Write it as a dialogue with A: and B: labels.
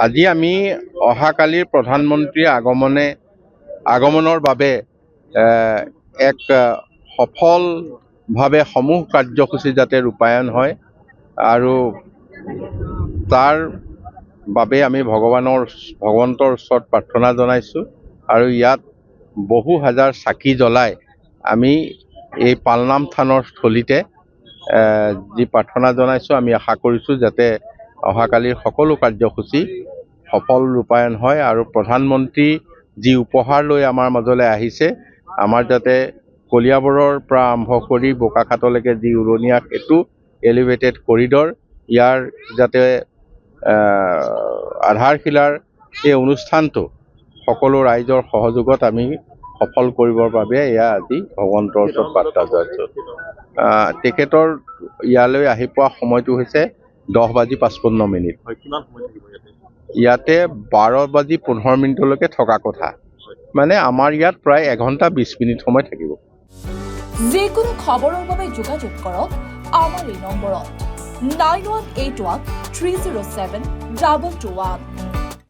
A: আজি আমি অহাকালিৰ প্ৰধানমন্ত্ৰীৰ আগমনৰ বাবে এক সফলভাৱে সমূহ কাৰ্যসূচী যাতে ৰূপায়ণ হয় আৰু তাৰ বাবে আমি ভগৱন্তৰ ওচৰত প্ৰাৰ্থনা জনাইছোঁ আৰু ইয়াত বহু হাজাৰ চাকি জ্বলাই আমি এই পালনাম থানৰ স্থলীতে যি প্ৰাৰ্থনা জনাইছোঁ আমি আশা কৰিছোঁ যাতে অহাকালিৰ সকলো কাৰ্যসূচী সফল ৰূপায়ণ হয় আৰু প্ৰধানমন্ত্ৰী যি উপহাৰ লৈ আমাৰ মাজলৈ আহিছে আমাৰ যাতে কলিয়াবৰৰ পৰা আৰম্ভ কৰি বোকাখাটলৈকে যি উৰণীয়া সেতু এলিভেটেড কৰিডৰ ইয়াৰ যাতে আধাৰশিলাৰ এই অনুষ্ঠানটো সকলো ৰাইজৰ সহযোগত আমি সফল কৰিবৰ বাবে এয়া আজি ভগৱন্তৰ ওচৰত প্ৰাৰ্থনা জনাইছোঁ। তেখেতৰ ইয়ালৈ আহি পোৱা সময়টো হৈছে 10:55। ইয়াতে 12:15 থকা কথা, মানে আমাৰ ইয়াত প্ৰায় 1 ঘণ্টা 20 মিনিট সময় থাকিব।
B: যিকোনো খবৰৰ বাবে যোগাযোগ কৰক আমাৰ এই নম্বৰত 9181 307 221।